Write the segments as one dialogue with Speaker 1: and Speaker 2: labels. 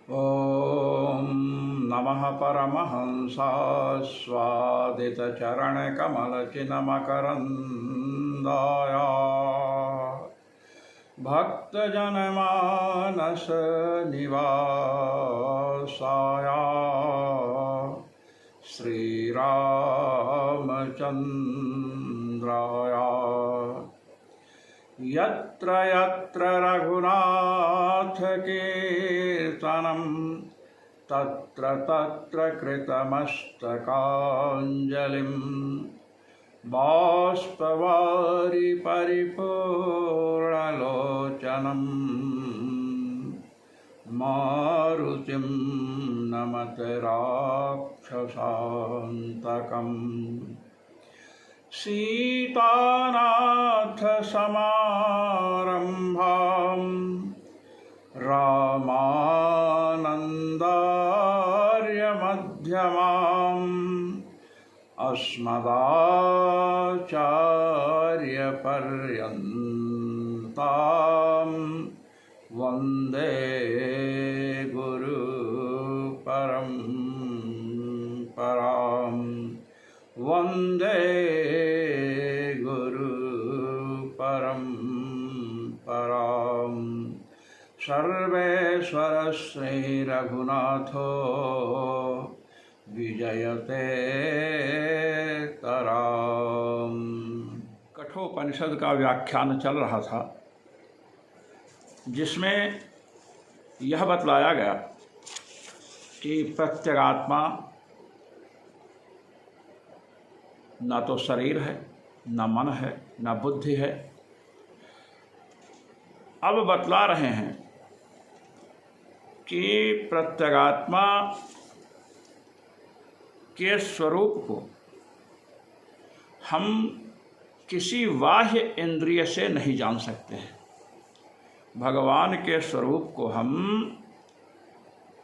Speaker 1: ॐ नमः परमहंसास्वादितचरणकमलचिन्मकरन्दाय भक्तजनमानसनिवासाय श्रीरामचन्द्राय यत्र यत्र रघुनाथकीर्तनं तत्र तत्र कृतमस्तकाञ्जलिं बाष्पवारि परिपूर्णलोचनं मारुतिं नमत राक्षसान्तकम् सीतानाथसमारम्भां रामानन्दार्यमध्यमाम् अस्मदाचार्यपर्यन्तां वन्दे गुरुपरम्परां वन्दे गुरुपरम्परां सर्वेश्वर श्रीरघुनाथो विजयते तराम। कठोपनिषद का व्याख्यान चल रहा था, जिसमें यह बतलाया गया कि प्रत्यगात्मा न तो शरीर है, न मन है, न बुद्धि है। अब बतला रहे हैं कि प्रत्यगात्मा के स्वरूप को हम किसी बाह्य इंद्रिय से नहीं जान सकते हैं। भगवान के स्वरूप को हम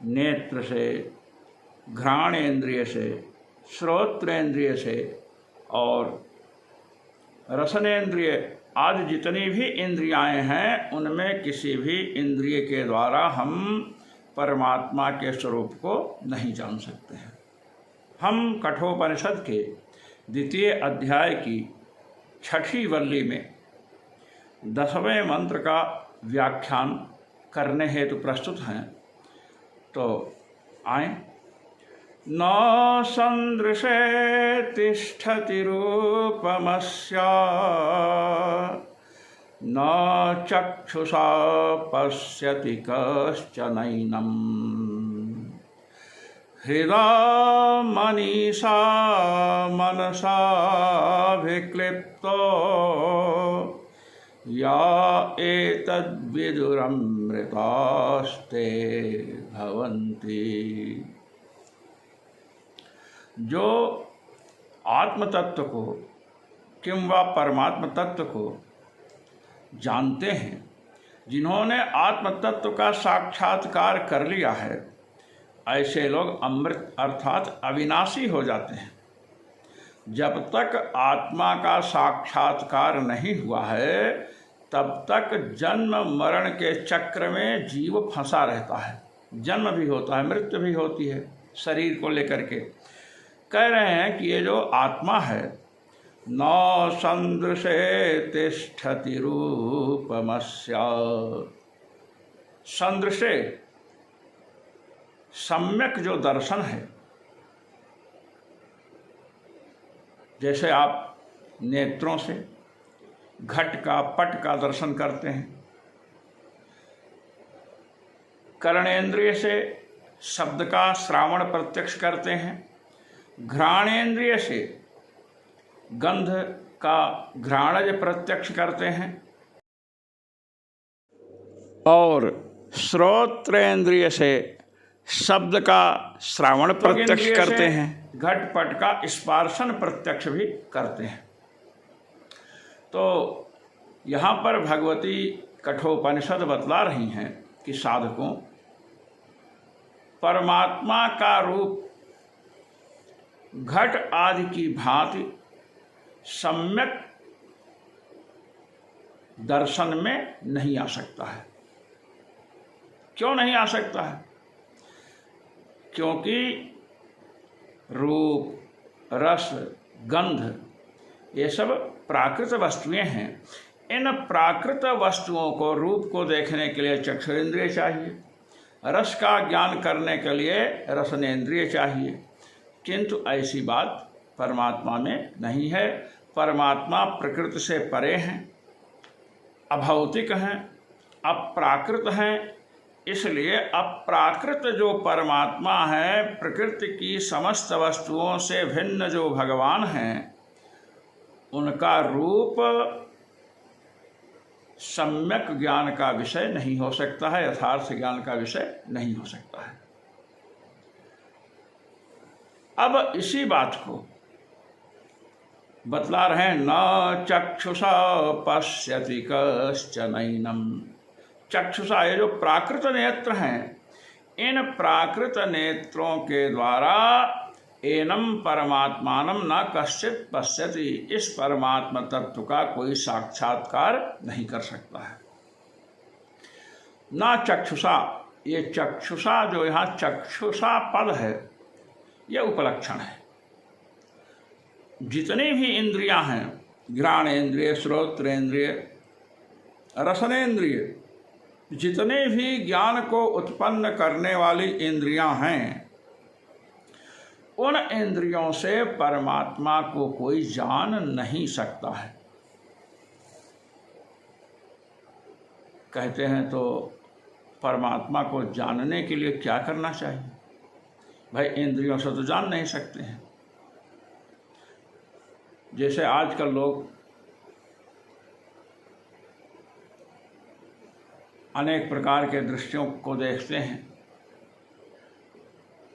Speaker 1: नेत्र से, घ्राणेन्द्रिय से, श्रोत्रेंद्रिय से और रसनेन्द्रिय आदि जितनी भी इंद्रियाएं हैं, उनमें किसी भी इंद्रिय के द्वारा हम परमात्मा के स्वरूप को नहीं जान सकते हैं। हम कठोपनिषद के द्वितीय अध्याय की 6ठी वल्ली में 10वें मंत्र का व्याख्यान करने हेतु प्रस्तुत हैं। तो आएं। न सन्दृशे तिष्ठति रूपमस्य न चक्षुषा पश्यति कश्चनैनम् हृदा मनीषा मनसाभिक्लिप्तो या एतद्विदुरमृतास्ते भवन्ति। जो आत्म तत्व को किंवा परमात्म तत्व को जानते हैं, जिन्होंने आत्म तत्व का साक्षात्कार कर लिया है, ऐसे लोग अमृत अर्थात अविनाशी हो जाते हैं। जब तक आत्मा का साक्षात्कार नहीं हुआ है, तब तक जन्म मरण के चक्र में जीव फंसा रहता है। जन्म भी होता है, मृत्यु भी होती है शरीर को लेकर के। कह रहे हैं कि ये जो आत्मा है, न सन्दृशे तिष्ठति रूपमस्य। सन्दृशे सम्यक जो दर्शन है, जैसे आप नेत्रों से घट का पट का दर्शन करते हैं, कर्णेंद्रिय से शब्द का श्रावण प्रत्यक्ष करते हैं, घ्राणेन्द्रिय से गंध का घ्राणज प्रत्यक्ष करते हैं और श्रोत्रेंद्रिय से शब्द का श्रावण प्रत्यक्ष करते हैं, घटपट का स्पर्शन प्रत्यक्ष भी करते हैं। तो यहाँ पर भगवती कठोपनिषद बतला रही हैं कि साधकों, परमात्मा का रूप घट आदि की भांति सम्यक दर्शन में नहीं आ सकता है। क्यों नहीं आ सकता है? क्योंकि रूप, रस, गंध ये सब प्राकृत वस्तुएं हैं। इन प्राकृत वस्तुओं को, रूप को देखने के लिए चक्षुरेंद्रिय चाहिए, रस का ज्ञान करने के लिए रसनेंद्रिय चाहिए, किंतु ऐसी बात परमात्मा में नहीं है। परमात्मा प्रकृति से परे हैं, अभौतिक हैं, अप्राकृत हैं। इसलिए अप्राकृत जो परमात्मा है, प्रकृति की समस्त वस्तुओं से भिन्न जो भगवान हैं, उनका रूप सम्यक ज्ञान का विषय नहीं हो सकता है, यथार्थ ज्ञान का विषय नहीं हो सकता है। अब इसी बात को बतला रहे हैं, न चक्षुषा पश्यति कश्चनैनम। चक्षुषा, ये जो प्राकृत नेत्र हैं, इन प्राकृत नेत्रों के द्वारा एनम परमात्मानम न कश्चित पश्यति, इस परमात्मा तत्व का कोई साक्षात्कार नहीं कर सकता है। न चक्षुषा, ये चक्षुषा जो यहाँ चक्षुषा पद है, यह उपलक्षण है। जितनी भी इंद्रियां हैं, घ्राणेन्द्रिय, श्रोत्रेंद्रिय, रसनेन्द्रिय, जितने भी ज्ञान को उत्पन्न करने वाली इंद्रियां हैं, उन इंद्रियों से परमात्मा को कोई जान नहीं सकता है। कहते हैं तो परमात्मा को जानने के लिए क्या करना चाहिए? भाई, इंद्रियों से तो जान नहीं सकते हैं। जैसे आजकल लोग अनेक प्रकार के दृश्यों को देखते हैं,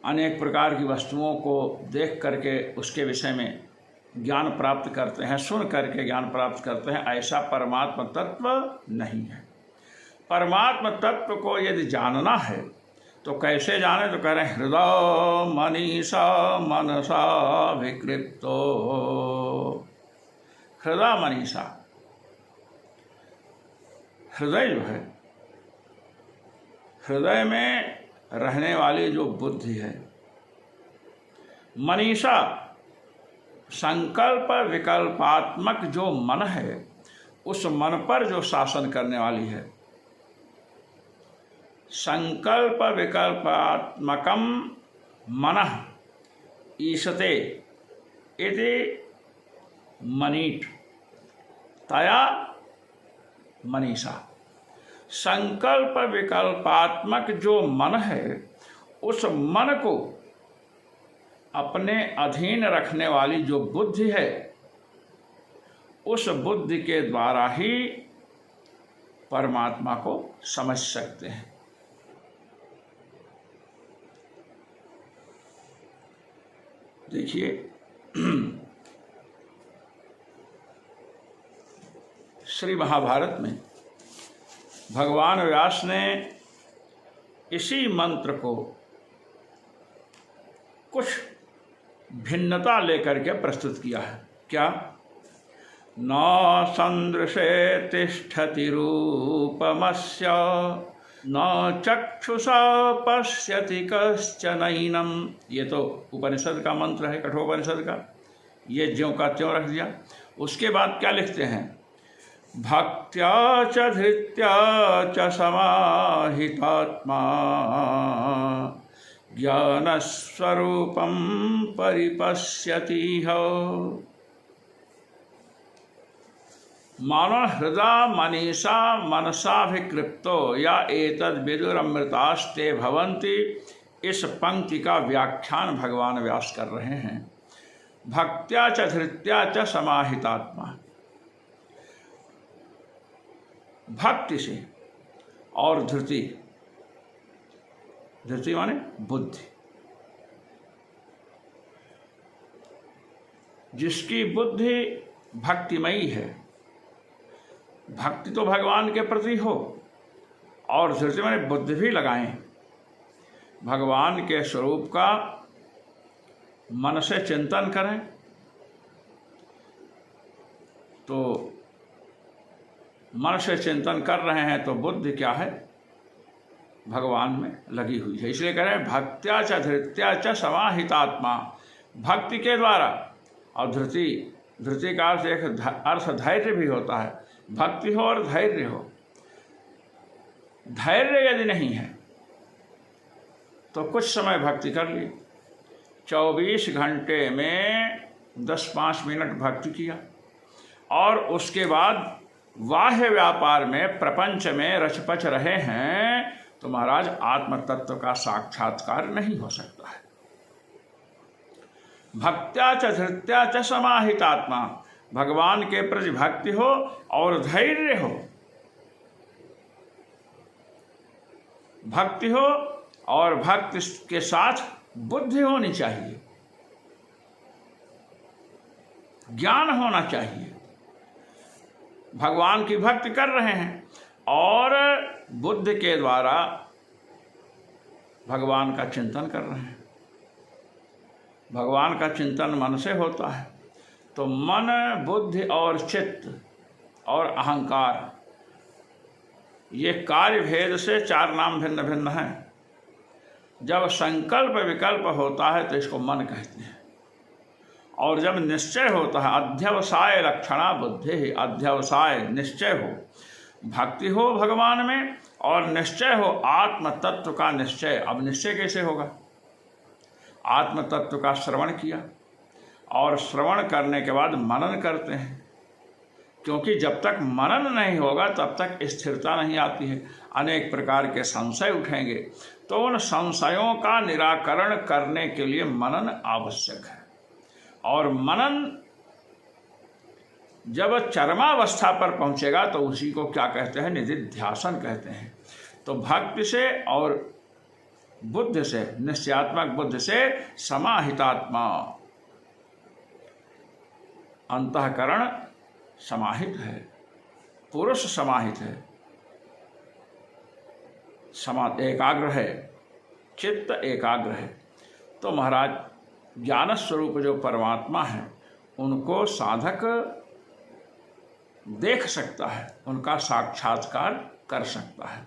Speaker 1: अनेक प्रकार की वस्तुओं को देख करके उसके विषय में ज्ञान प्राप्त करते हैं, सुन करके ज्ञान प्राप्त करते हैं। ऐसा परमात्मा तत्व नहीं है। परमात्मा तत्व को यदि जानना है तो कैसे जाने? तो कह रहे हैं, हृदय मनीषा मनसा विकृप्तो। हृदय मनीषा, हृदय जो है, हृदय में रहने वाली जो बुद्धि है, मनीषा संकल्प विकल्पात्मक जो मन है, उस मन पर जो शासन करने वाली है। संकल्प विकल्पात्मकम मनः ईशते इति मनीट तया मनीषा। संकल्प विकल्पात्मक जो मन है, उस मन को अपने अधीन रखने वाली जो बुद्धि है, उस बुद्धि के द्वारा ही परमात्मा को समझ सकते हैं। देखिए, श्री महाभारत में भगवान व्यास ने इसी मंत्र को कुछ भिन्नता लेकर के प्रस्तुत किया है। क्या? न सन्दृशे तिष्ठति रूपमस्य न चक्षुषा पश्यति कश्चनैनम। ये तो उपनिषद का मंत्र है, कठोपनिषद का। ये ज्यों का त्यों रख दिया। उसके बाद क्या लिखते हैं? भक्त्या च धृत्या च समाहितात्मा ज्ञानस्वरूपं परिपश्यति हो। मानो हृदय मनीषा मनसाभिकृप्तो या एतद् विदुरमृतास्ते भवन्ति। इस पंक्ति का व्याख्यान भगवान व्यास कर रहे हैं। भक्त्या च धृत्या च समाहितात्मा, भक्ति से और धृति, धृति माने बुद्धि, जिसकी बुद्धि भक्तिमयी है, भक्ति तो भगवान के प्रति हो, और धृति माने बुद्धि भी लगाएं, भगवान के स्वरूप का मन से चिंतन करें। तो मन से चिंतन कर रहे हैं तो बुद्धि क्या है? भगवान में लगी हुई है। इसलिए कह रहे हैं भक्त्या च धृत्या च समाहितात्मा, भक्ति के द्वारा। और धृति का अर्थ एक अर्थ धैर्य भी होता है। भक्ति हो और धैर्य हो। धैर्य यदि नहीं है तो कुछ समय भक्ति कर ली, 24 घंटे में 10-5 मिनट भक्ति किया और उसके बाद बाह्य व्यापार में प्रपंच में रचपच रहे हैं, तो महाराज आत्म तत्व का साक्षात्कार नहीं हो सकता है। भक्त्या च धृत्या च समाहितात्मा, भगवान के प्रति भक्ति हो और धैर्य हो। भक्ति हो और भक्ति के साथ बुद्धि होनी चाहिए, ज्ञान होना चाहिए। भगवान की भक्ति कर रहे हैं और बुद्धि के द्वारा भगवान का चिंतन कर रहे हैं। भगवान का चिंतन मन से होता है, तो मन, बुद्धि और चित्त और अहंकार, ये कार्य भेद से 4 नाम भिन्न भिन्न हैं। जब संकल्प विकल्प होता है तो इसको मन कहते हैं, और जब निश्चय होता है, अध्यवसाय लक्षणा बुद्धि, अध्यवसाय निश्चय हो, भक्ति हो भगवान में और निश्चय हो आत्म तत्व का निश्चय। अब निश्चय कैसे होगा? आत्म तत्व का श्रवण किया और श्रवण करने के बाद मनन करते हैं, क्योंकि जब तक मनन नहीं होगा तब तक स्थिरता नहीं आती है। अनेक प्रकार के संशय उठेंगे, तो उन संशयों का निराकरण करने के लिए मनन आवश्यक है। और मनन जब चरमावस्था पर पहुंचेगा तो उसी को क्या कहते हैं? निधिध्यासन कहते हैं। तो भक्ति से और बुद्धि से, निश्चयात्मक बुद्धि से समाहितात्मा, अंतःकरण समाहित है, पुरुष समाहित है, एकाग्र है, चित्त एकाग्र है। तो महाराज ज्ञान स्वरूप जो परमात्मा है उनको साधक देख सकता है, उनका साक्षात्कार कर सकता है।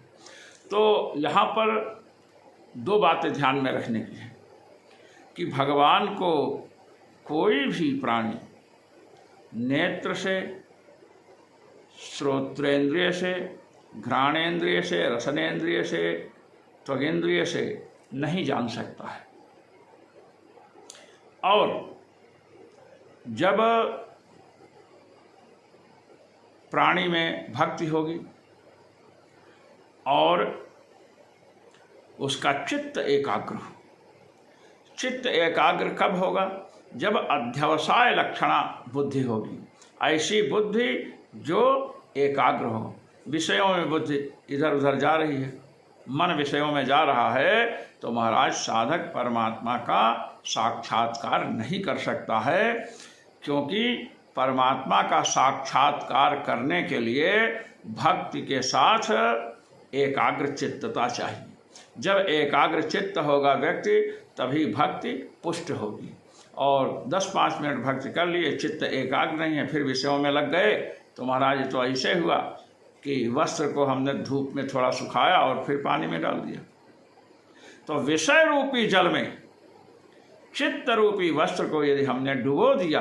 Speaker 1: तो यहाँ पर 2 बातें ध्यान में रखने की है कि भगवान को कोई भी प्राणी नेत्र से, श्रोत्रेंद्रिय से, घ्राणेन्द्रिय से, रसनेन्द्रिय से, त्वगेन्द्रिय से नहीं जान सकता है। और जब प्राणी में भक्ति होगी और उसका चित्त एकाग्र हो, चित्त एकाग्र कब होगा? जब अध्यवसाय लक्षणा बुद्धि होगी, ऐसी बुद्धि जो एकाग्र हो। विषयों में बुद्धि इधर उधर जा रही है, मन विषयों में जा रहा है, तो महाराज साधक परमात्मा का साक्षात्कार नहीं कर सकता है, क्योंकि परमात्मा का साक्षात्कार करने के लिए भक्ति के साथ एकाग्र चित्तता चाहिए। जब एकाग्र चित्त होगा व्यक्ति, तभी भक्ति पुष्ट होगी। और 10-5 मिनट भक्ति कर लिए, चित्त एकाग्र नहीं है, फिर विषयों में लग गए, तो महाराज तो ऐसे हुआ कि वस्त्र को हमने धूप में थोड़ा सुखाया और फिर पानी में डाल दिया। तो विषय रूपी जल में चित्त रूपी वस्त्र को यदि हमने डुबो दिया,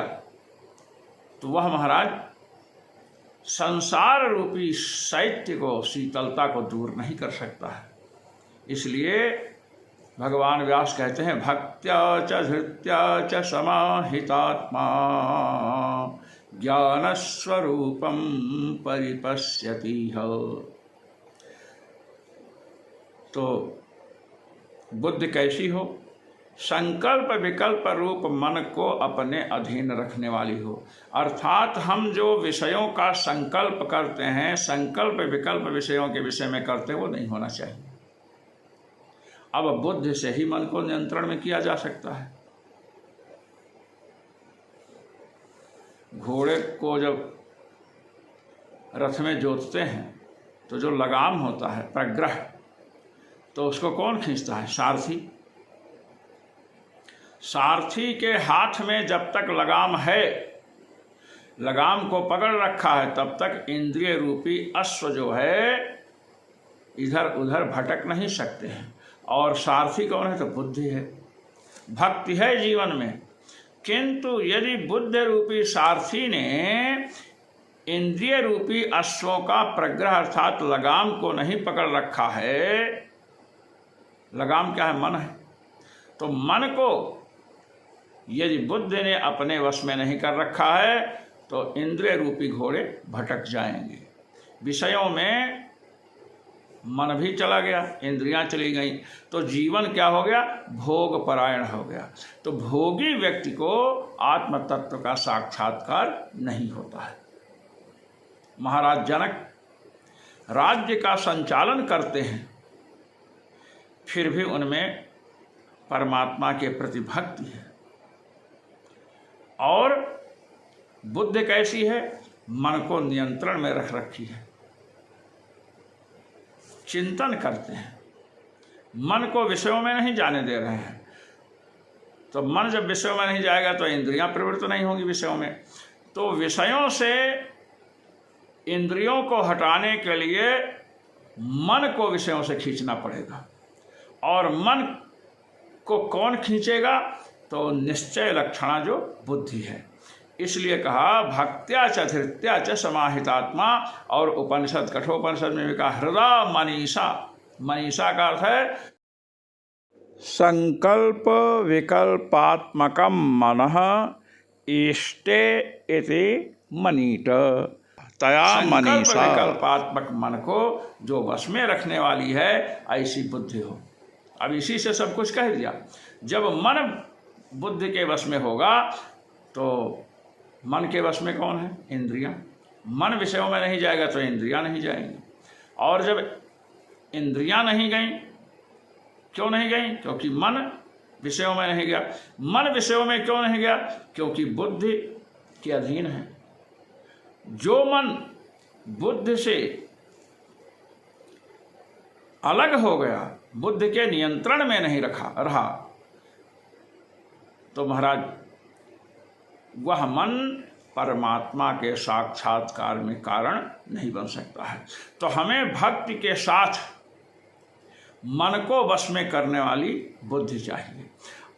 Speaker 1: तो वह महाराज संसार रूपी शैत्य को, शीतलता को दूर नहीं कर सकता है। इसलिए भगवान व्यास कहते हैं भक्त्या च धृत्या च समाहितात्मा ज्ञान स्वरूपम परिपश्यति हो। तो बुद्धि कैसी हो? संकल्प विकल्प रूप मन को अपने अधीन रखने वाली हो। अर्थात हम जो विषयों का संकल्प करते हैं, संकल्प विकल्प विषयों के विषय में करते, वो नहीं होना चाहिए। अब बुद्धि से ही मन को नियंत्रण में किया जा सकता है। घोड़े को जब रथ में जोतते हैं तो जो लगाम होता है, प्रग्रह, तो उसको कौन खींचता है? सारथी। सारथी के हाथ में जब तक लगाम है, लगाम को पकड़ रखा है, तब तक इंद्रिय रूपी अश्व जो है इधर उधर भटक नहीं सकते हैं। और सारथी कौन है? तो बुद्धि है, भक्ति है जीवन में। किंतु यदि बुद्धि रूपी सारथी ने इंद्रिय रूपी अश्वों का प्रग्रह अर्थात लगाम को नहीं पकड़ रखा है, लगाम क्या है? मन है। तो मन को यदि बुद्धि ने अपने वश में नहीं कर रखा है तो इंद्रिय रूपी घोड़े भटक जाएंगे। विषयों में मन भी चला गया, इंद्रियां चली गईं, तो जीवन क्या हो गया? भोग परायण हो गया। तो भोगी व्यक्ति को आत्म तत्व का साक्षात्कार नहीं होता है। महाराज जनक राज्य का संचालन करते हैं, फिर भी उनमें परमात्मा के प्रति भक्ति है। और बुद्धि कैसी है? मन को नियंत्रण में रख रखी है, चिंतन करते हैं, मन को विषयों में नहीं जाने दे रहे हैं। तो मन जब विषयों में नहीं जाएगा तो इंद्रियां प्रवृत्त नहीं होंगी विषयों में। तो विषयों से इंद्रियों को हटाने के लिए मन को विषयों से खींचना पड़ेगा। और मन को कौन खींचेगा? तो निश्चय लक्षणा जो बुद्धि है। इसलिए कहा भक्त्या च धृत्या च समाहितात्मा। और उपनिषद, कठोपनिषद में भी कहा हृदय मनीषा। मनीषा का अर्थ है संकल्प विकल्पात्मकम मनः इष्टे इति मनीट। तया मनीषा, विकल्पात्मक मन को जो वश में रखने वाली है, ऐसी बुद्धि हो। अब इसी से सब कुछ कह दिया। जब मन बुद्धि के वश में होगा तो मन के वश में कौन है? इंद्रियां। मन विषयों में नहीं जाएगा तो इंद्रियां नहीं जाएंगी। और जब इंद्रियां नहीं गईं, क्यों नहीं गईं? क्योंकि मन विषयों में नहीं गया। मन विषयों में क्यों नहीं गया? क्योंकि बुद्धि के अधीन है। जो मन बुद्धि से अलग हो गया, बुद्धि के नियंत्रण में नहीं रहा, तो महाराज वह मन परमात्मा के साक्षात्कार में कारण नहीं बन सकता है। तो हमें भक्ति के साथ मन को वश में करने वाली बुद्धि चाहिए।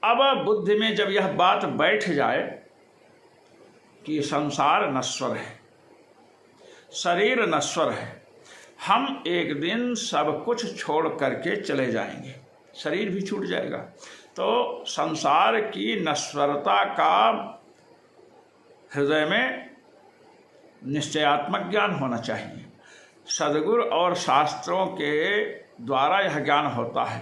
Speaker 1: अब बुद्धि में जब यह बात बैठ जाए कि संसार नश्वर है, शरीर नश्वर है, हम एक दिन सब कुछ छोड़ करके चले जाएंगे, शरीर भी छूट जाएगा, तो संसार की नश्वरता का हृदय में निश्चयात्मक ज्ञान होना चाहिए। सद्गुरु और शास्त्रों के द्वारा यह ज्ञान होता है,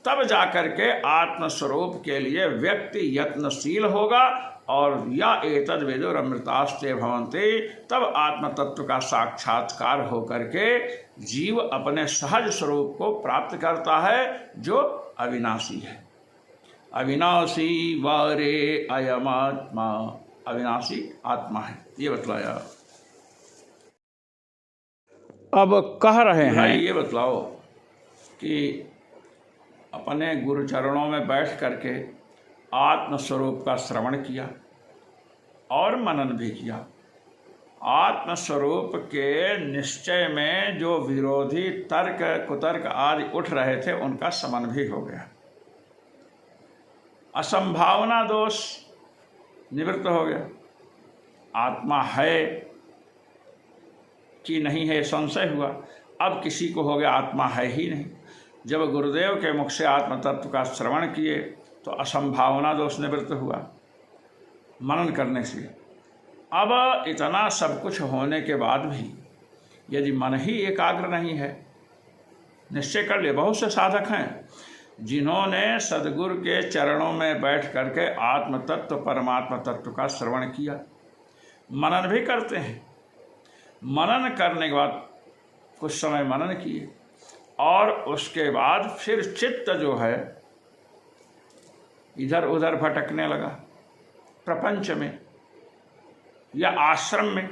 Speaker 1: तब जाकर के आत्मस्वरूप के लिए व्यक्ति यत्नशील होगा। और या एतद् विदुर अमृतास्ते भवन्ति, तब आत्म तत्व का साक्षात्कार हो करके जीव अपने सहज स्वरूप को प्राप्त करता है, जो अविनाशी है। अविनाशी वारे अयमात्मा, अविनाशी आत्मा है, ये बतलाया। अब कह रहे हैं, ये बतलाओ कि अपने गुरु चरणों में बैठ करके आत्मस्वरूप का श्रवण किया और मनन भी किया। आत्मस्वरूप के निश्चय में जो विरोधी तर्क कुतर्क आदि उठ रहे थे, उनका शमन भी हो गया। असंभावना दोष निवृत्त हो गया। आत्मा है कि नहीं है संशय हुआ, अब किसी को हो गया आत्मा है ही नहीं। जब गुरुदेव के मुख से आत्म तत्व का श्रवण किए तो असंभावना दोष निवृत्त हुआ मनन करने से। अब इतना सब कुछ होने के बाद भी यदि मन ही एकाग्र नहीं है, निश्चय कर ले, बहुत से साधक हैं जिन्होंने सद्गुरु के चरणों में बैठ करके आत्म तत्व परमात्मा तत्व का श्रवण किया, मनन भी करते हैं। मनन करने के बाद कुछ समय मनन किए और उसके बाद फिर चित्त जो है इधर उधर भटकने लगा, प्रपंच में या आश्रम में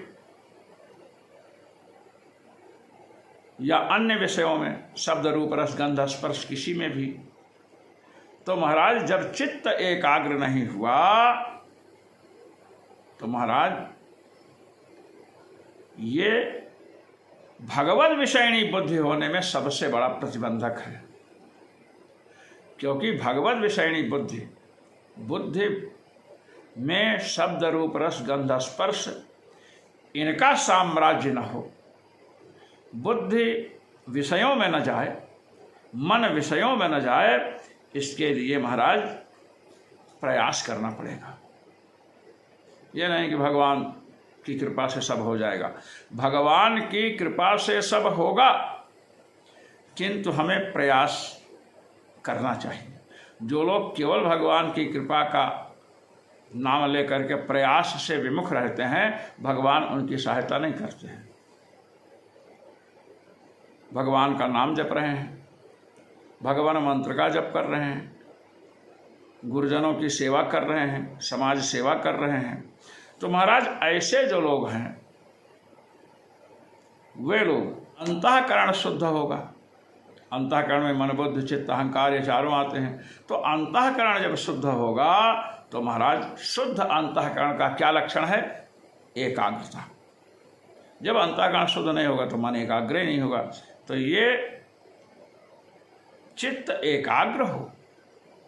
Speaker 1: या अन्य विषयों में, शब्द रूप रस गंध स्पर्श किसी में भी। तो महाराज जब चित्त एकाग्र नहीं हुआ तो महाराज ये भगवत विषयणी बुद्धि होने में सबसे बड़ा प्रतिबंधक है। क्योंकि भगवत विषयणी बुद्धि में शब्द रूप रस गंध स्पर्श इनका साम्राज्य न हो, बुद्धि विषयों में न जाए, मन विषयों में न जाए, इसके लिए महाराज प्रयास करना पड़ेगा। ये नहीं कि भगवान की कृपा से सब हो जाएगा। भगवान की कृपा से सब होगा, किंतु हमें प्रयास करना चाहिए। जो लोग केवल भगवान की कृपा का नाम लेकर के प्रयास से विमुख रहते हैं, भगवान उनकी सहायता नहीं करते हैं। भगवान का नाम जप रहे हैं, भगवान मंत्र का जप कर रहे हैं, गुरुजनों की सेवा कर रहे हैं, समाज सेवा कर रहे हैं, तो महाराज ऐसे जो लोग हैं वे लोग अंतःकरण शुद्ध होगा। अंतःकरण में मन बुद्धि चित्त अहंकार ये चारों आते हैं। तो अंतःकरण जब शुद्ध होगा तो महाराज शुद्ध अंतःकरण का क्या लक्षण है? एकाग्रता। जब अंतःकरण शुद्ध नहीं होगा तो मन एकाग्र ही नहीं होगा। तो ये चित्त एकाग्र हो,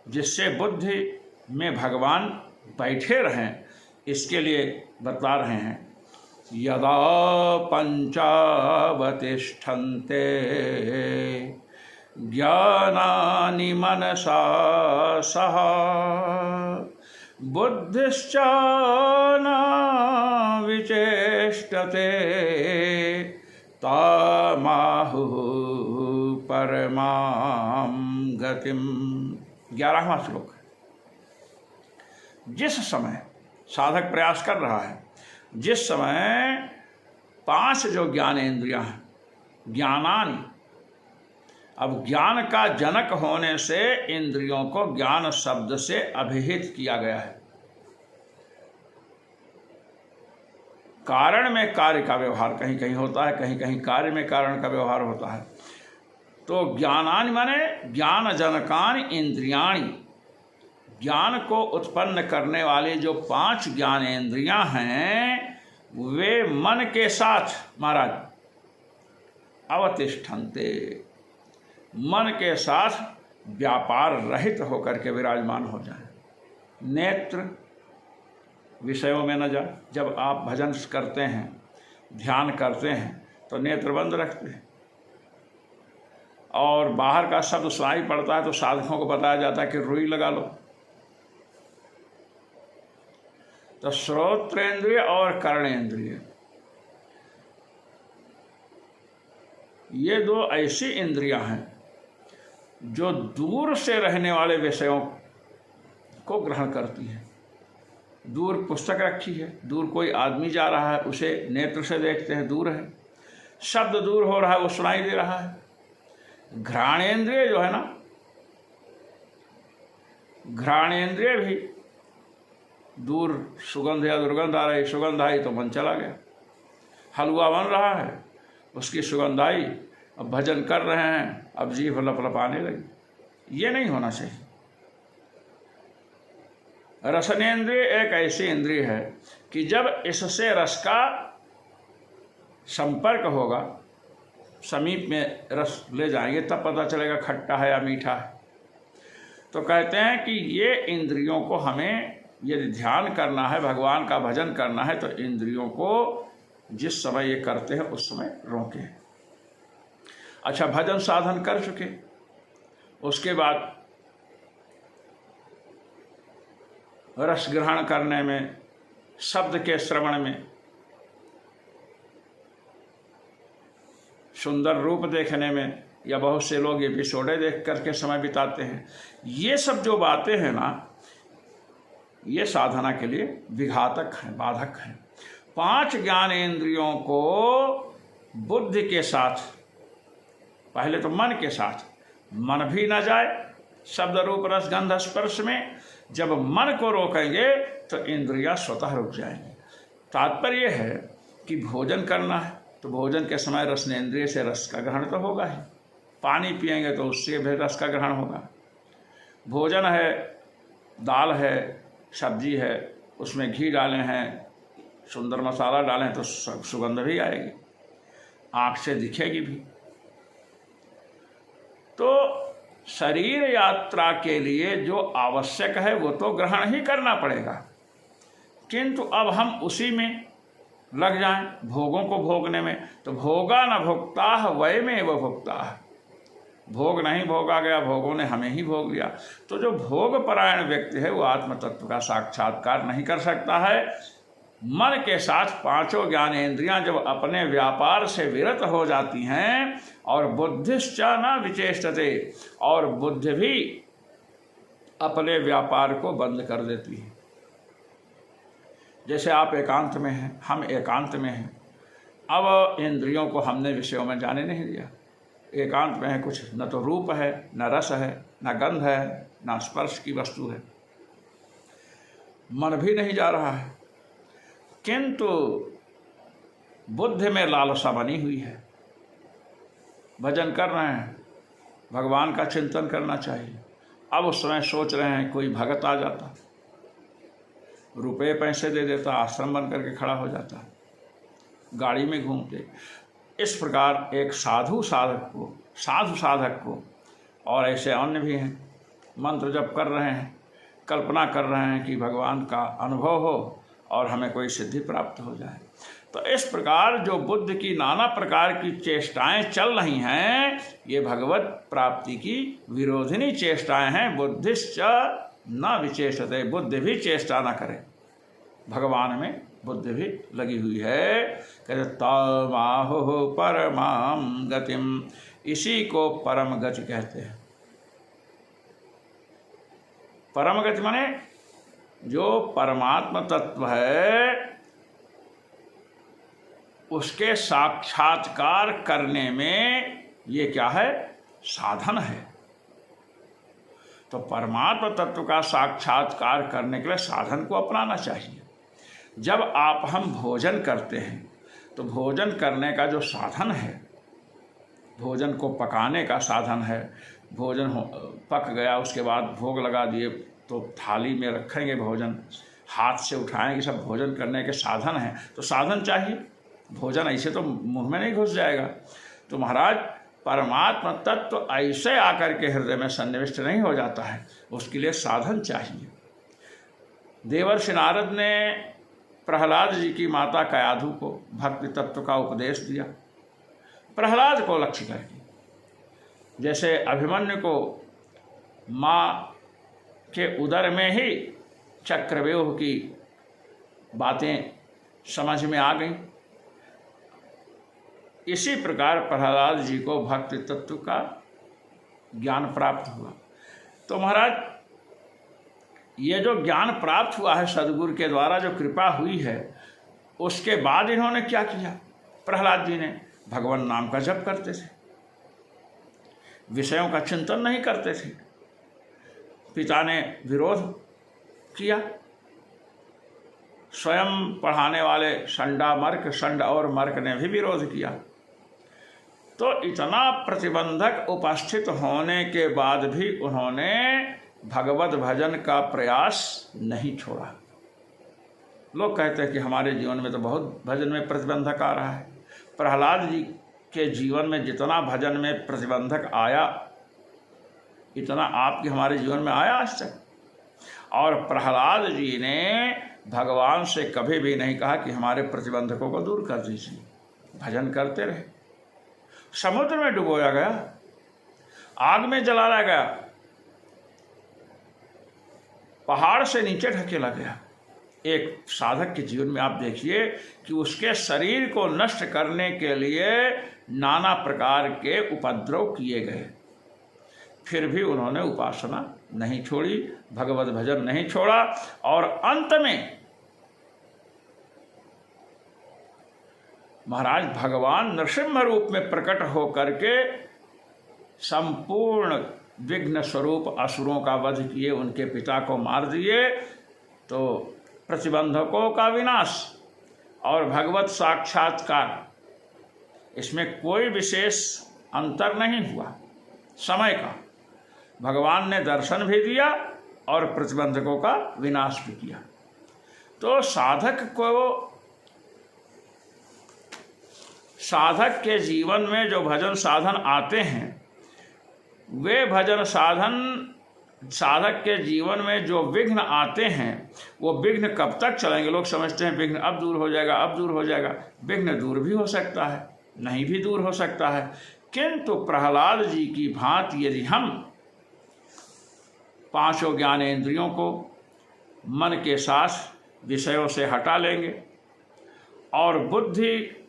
Speaker 1: जिससे बुद्धि में भगवान बैठे रहें, इसके लिए बता रहे हैं यदा पंचावतिष्ठन्ते ज्ञानानि मनसा सह बुद्धिश्च न विचेष्टते तामाहुः परमां गतिम। 11वां श्लोक। जिस समय साधक प्रयास कर रहा है, जिस समय 5 जो ज्ञानेंद्रियां हैं, ज्ञानानि, अब ज्ञान का जनक होने से इंद्रियों को ज्ञान शब्द से अभिहित किया गया है। कारण में कार्य का व्यवहार कहीं कहीं होता है, कहीं कहीं कार्य में कारण का व्यवहार होता है। तो ज्ञानानि माने ज्ञान जनकानि इंद्रियाणि, ज्ञान को उत्पन्न करने वाली जो 5 ज्ञानेंद्रियां हैं, वे मन के साथ महाराज अवतिष्ठन्ते, मन के साथ व्यापार रहित होकर के विराजमान हो जाए। नेत्र विषयों में न जाए। जब आप भजन करते हैं, ध्यान करते हैं, तो नेत्र बंद रखते हैं और बाहर का शब्द सुनाई पड़ता है तो साधकों को बताया जाता है कि रुई लगा लो। तो श्रोत्रेंद्रिय और कर्णेंद्रिय, ये 2 ऐसी इंद्रियां हैं जो दूर से रहने वाले विषयों को ग्रहण करती हैं। दूर पुस्तक रखी है, दूर कोई आदमी जा रहा है, उसे नेत्र से देखते हैं, दूर है। शब्द दूर हो रहा है, वो सुनाई दे रहा है। घ्राणेंद्रिय जो है ना, घ्राणेंद्रिय भी दूर सुगंध या दुर्गंध आ रही, सुगंध आई तो मन चला गया। हलवा बन रहा है, उसकी सुगंध आई, अब भजन कर रहे हैं, अब जीभ लपलपाने लगी। ये नहीं होना चाहिए। रसनेन्द्रिय एक ऐसी इंद्रिय है कि जब इससे रस का संपर्क होगा, समीप में रस ले जाएंगे तब पता चलेगा खट्टा है या मीठा है। तो कहते हैं कि ये इंद्रियों को हमें यदि ध्यान करना है, भगवान का भजन करना है, तो इंद्रियों को जिस समय ये करते हैं उस समय रोकें। अच्छा, भजन साधन कर चुके, उसके बाद रस ग्रहण करने में, शब्द के श्रवण में, सुंदर रूप देखने में, या बहुत से लोग एपिसोडें देख करके समय बिताते हैं। ये सब जो बातें हैं ना, ये साधना के लिए विघातक हैं, बाधक हैं। 5 ज्ञानेंद्रियों को बुद्धि के साथ, पहले तो मन के साथ, मन भी न जाए शब्द रूप रस गंध स्पर्श में। जब मन को रोकेंगे तो इंद्रियां स्वतः रुक जाएंगी। तात्पर्य है कि भोजन करना है तो भोजन के समय रसनेंद्रिय से रस का ग्रहण तो होगा ही। पानी पिएंगे तो उससे भी रस का ग्रहण होगा। भोजन है, दाल है, सब्जी है, उसमें घी डाले हैं, सुंदर मसाला डालें तो सुगंध भी आएगी। आँख से दिखेगी भी। तो शरीर यात्रा के लिए जो आवश्यक है वो तो ग्रहण ही करना पड़ेगा, किंतु अब हम उसी में लग जाएं, भोगों को भोगने में। तो भोगा न भोक्ता वयमेव वो भोक्ता, भोग नहीं भोगा गया, भोगों ने हमें ही भोग लिया। तो जो भोग परायण व्यक्ति है वो आत्म तत्व का साक्षात्कार नहीं कर सकता है। मन के साथ पांचों ज्ञानेंद्रियां जब अपने व्यापार से विरत हो जाती हैं और बुद्धिश्च न विचेष्टते, और बुद्धि भी अपने व्यापार को बंद कर देती है। जैसे आप एकांत में हैं, हम एकांत में हैं, अब इंद्रियों को हमने विषयों में जाने नहीं दिया। एकांत में है, कुछ न तो रूप है, न रस है, न गंध है, न स्पर्श की वस्तु है, मन भी नहीं जा रहा है, किंतु बुद्धि में लालसा बनी हुई है। भजन कर रहे हैं, भगवान का चिंतन करना चाहिए। अब उस समय सोच रहे हैं कोई भगत आ जाता, रुपए पैसे दे देता, आश्रम बन करके खड़ा हो जाता, गाड़ी में घूमते। इस प्रकार एक साधु साधक को और ऐसे अन्य भी हैं, मंत्र जप कर रहे हैं, कल्पना कर रहे हैं कि भगवान का अनुभव हो और हमें कोई सिद्धि प्राप्त हो जाए। तो इस प्रकार जो बुद्ध की नाना प्रकार की चेष्टाएं चल रही हैं, ये भगवत प्राप्ति की विरोधिनी चेष्टाएं हैं। बुद्धिश्च न विचेष्टते, बुद्धि भी चेष्टा न करे, भगवान में बुद्धि भी लगी हुई है। कहते तमाहुः परमां गतिम, इसी को परम गति कहते हैं। परम गति माने जो परमात्म तत्व है उसके साक्षात्कार करने में ये क्या है, साधन है। तो परमात्म तत्व का साक्षात्कार करने के लिए साधन को अपनाना चाहिए। जब हम भोजन करते हैं तो भोजन करने का जो साधन है, भोजन को पकाने का साधन है, भोजन पक गया उसके बाद भोग लगा दिए तो थाली में रखेंगे, भोजन हाथ से उठाएंगे, सब भोजन करने के साधन हैं। तो साधन चाहिए, भोजन ऐसे तो मुंह में नहीं घुस जाएगा। तो महाराज परमात्मा तत्व ऐसे आकर के हृदय में सन्निविष्ट नहीं हो जाता है, उसके लिए साधन चाहिए। देवर्षि नारद ने प्रहलाद जी की माता कयाधु को भक्ति तत्व का उपदेश दिया, प्रहलाद को लक्ष्य करके। जैसे अभिमन्यु को माँ के उदर में ही चक्रव्यूह की बातें समझ में आ गईं, इसी प्रकार प्रहलाद जी को भक्ति तत्व का ज्ञान प्राप्त हुआ। तो महाराज ये जो ज्ञान प्राप्त हुआ है सदगुरु के द्वारा, जो कृपा हुई है, उसके बाद इन्होंने क्या किया? प्रहलाद जी ने भगवान नाम का जप करते थे, विषयों का चिंतन नहीं करते थे। पिता ने विरोध किया, स्वयं पढ़ाने वाले षंड और मर्क ने भी विरोध किया। तो इतना प्रतिबंधक उपस्थित होने के बाद भी उन्होंने भगवत भजन का प्रयास नहीं छोड़ा। लोग कहते हैं कि हमारे जीवन में तो बहुत भजन में प्रतिबंधक आ रहा है। प्रहलाद जी के जीवन में जितना भजन में प्रतिबंधक आया, इतना आपके हमारे जीवन में आया आज तक? और प्रहलाद जी ने भगवान से कभी भी नहीं कहा कि हमारे प्रतिबंधकों को दूर कर दीजिए, भजन करते रहे। समुद्र में डुबोया गया, आग में जलाया गया, पहाड़ से नीचे ढकेला गया। एक साधक के जीवन में आप देखिए कि उसके शरीर को नष्ट करने के लिए नाना प्रकार के उपद्रव किए गए, फिर भी उन्होंने उपासना नहीं छोड़ी, भगवत भजन नहीं छोड़ा। और अंत में महाराज भगवान नरसिंह रूप में प्रकट होकर के संपूर्ण विघ्न स्वरूप असुरों का वध किए, उनके पिता को मार दिए। तो प्रतिबंधकों का विनाश और भगवत साक्षात्कार, इसमें कोई विशेष अंतर नहीं हुआ समय का। भगवान ने दर्शन भी दिया और प्रतिबंधकों का विनाश भी किया। तो साधक को साधक के जीवन में जो भजन साधन आते हैं, वे भजन साधन साधक के जीवन में जो विघ्न आते हैं, वो विघ्न कब तक चलेंगे? लोग समझते हैं विघ्न अब दूर हो जाएगा, अब दूर हो जाएगा। विघ्न दूर भी हो सकता है, नहीं भी दूर हो सकता है, किंतु प्रहलाद जी की भांति यदि हम पांचों ज्ञानेंद्रियों को मन के साथ विषयों से हटा लेंगे और बुद्धि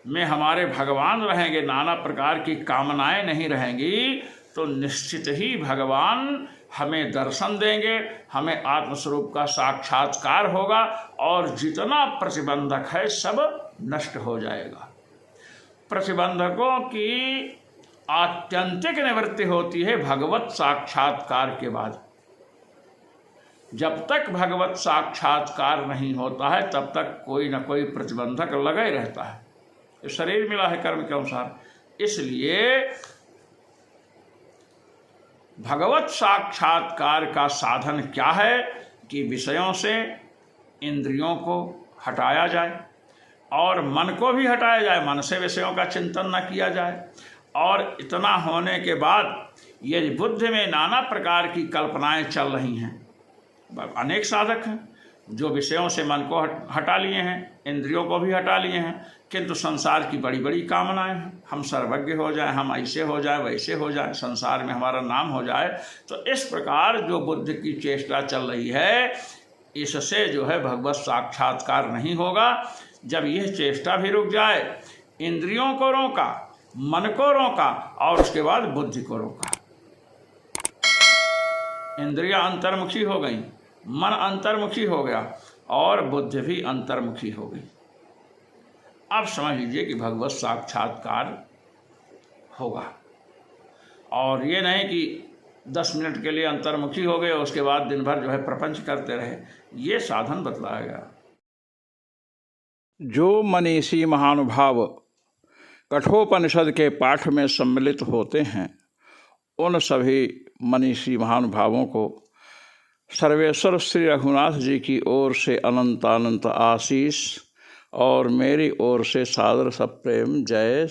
Speaker 1: में हमारे भगवान रहेंगे, नाना प्रकार की कामनाएं नहीं रहेंगी, तो निश्चित ही भगवान हमें दर्शन देंगे, हमें आत्मस्वरूप का साक्षात्कार होगा और जितना प्रतिबंधक है सब नष्ट हो जाएगा। प्रतिबंधकों की आत्यंतिक निवृत्ति होती है भगवत साक्षात्कार के बाद। जब तक भगवत साक्षात्कार नहीं होता है तब तक कोई न कोई प्रतिबंधक लगा ही रहता है। शरीर मिला है कर्म के अनुसार, इसलिए भगवत साक्षात्कार का साधन क्या है कि विषयों से इंद्रियों को हटाया जाए और मन को भी हटाया जाए, मन से विषयों का चिंतन न किया जाए। और इतना होने के बाद यदि बुद्धि में नाना प्रकार की कल्पनाएं चल रही हैं, अनेक साधक हैं जो विषयों से मन को हटा लिए हैं, इंद्रियों को भी हटा लिए हैं, किंतु संसार की बड़ी बड़ी कामनाएं हैं, हम सर्वज्ञ हो जाए, हम ऐसे हो जाए, वैसे हो जाए, संसार में हमारा नाम हो जाए। तो इस प्रकार जो बुद्धि की चेष्टा चल रही है, इससे जो है भगवत साक्षात्कार नहीं होगा। जब यह चेष्टा भी रुक जाए, इंद्रियों को रोका, मन को रोका और उसके बाद बुद्धि को रोका, इंद्रियां अंतर्मुखी हो गई, मन अंतर्मुखी हो गया और बुद्धि भी अंतर्मुखी हो गई। अब समझ लीजिए कि भगवत साक्षात्कार होगा। और ये नहीं कि 10 मिनट के लिए अंतर्मुखी हो गए, उसके बाद दिन भर जो है प्रपंच करते रहे, ये साधन बतलाया गया। जो मनीषी महानुभाव कठोपनिषद के पाठ में सम्मिलित होते हैं, उन सभी मनीषी महानुभावों को सर्वेश्वर श्री रघुनाथ जी की ओर से अनंत अनंत आशीष और मेरी ओर से सादर सप्रेम जय।